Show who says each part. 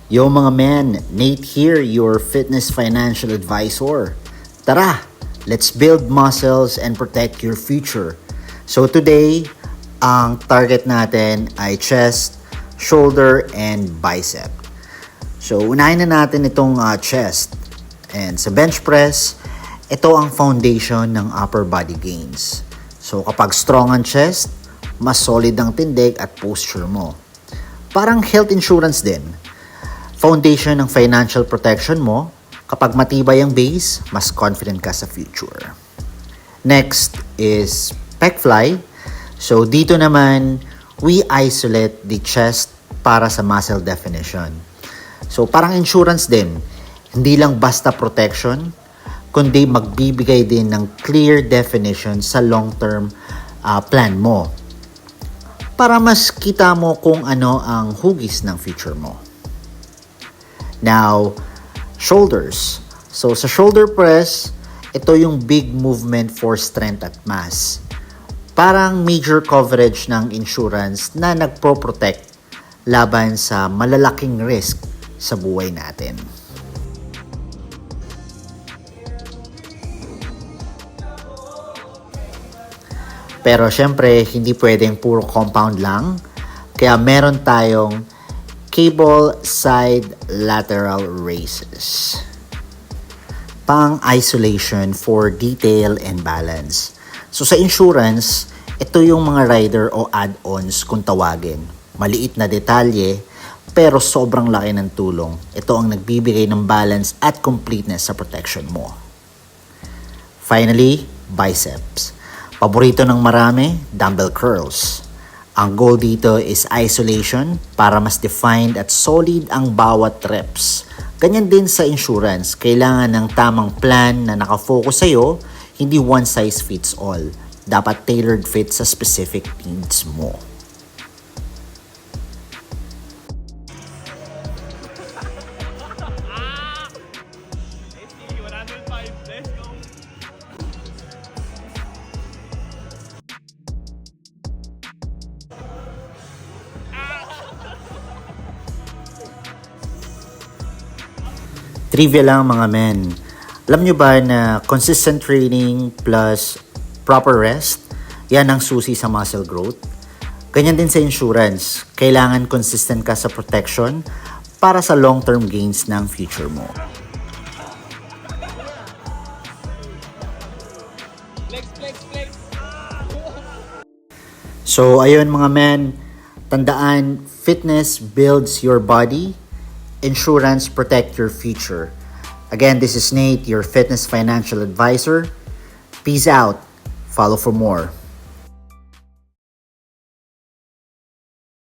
Speaker 1: Yo mga men, Nate here, your fitness financial advisor. Tara, let's build muscles and protect your future. So today, ang target natin ay chest, shoulder, and bicep. So unahin na natin itong chest. And sa bench press, ito ang foundation ng upper body gains. So kapag strong ang chest, mas solid ang tindig at posture mo. Parang health insurance din. Foundation ng financial protection mo, kapag matibay ang base, mas confident ka sa future. Next is pec fly. So dito naman, we isolate the chest para sa muscle definition. So parang insurance din, hindi lang basta protection, kundi magbibigay din ng clear definition sa long-term plan mo. Para mas kita mo kung ano ang hugis ng future mo. Now, shoulders. So, sa shoulder press, ito yung big movement for strength at mass. Parang major coverage ng insurance na nagpo-protect laban sa malalaking risk sa buhay natin. Pero syempre, hindi pwedeng puro compound lang. Kaya meron tayong cable side lateral raises. Pang isolation for detail and balance. So sa insurance, ito yung mga rider o add-ons kung tawagin. Maliit na detalye, pero sobrang laki ng tulong. Ito ang nagbibigay ng balance at completeness sa protection mo. Finally, biceps. Paborito ng marami, dumbbell curls. Ang goal dito is isolation para mas defined at solid ang bawat reps. Ganyan din sa insurance, kailangan ng tamang plan na nakafocus sa'yo, hindi one size fits all. Dapat tailored fit sa specific needs mo. Trivia lang mga men. Alam nyo ba na consistent training plus proper rest, yan ang susi sa muscle growth? Ganyan din sa insurance. Kailangan consistent ka sa protection para sa long-term gains ng future mo. So ayun mga men, tandaan, fitness builds your body, insurance protect your future. Again, this is Nate, your fitness financial advisor. Peace out. Follow for more.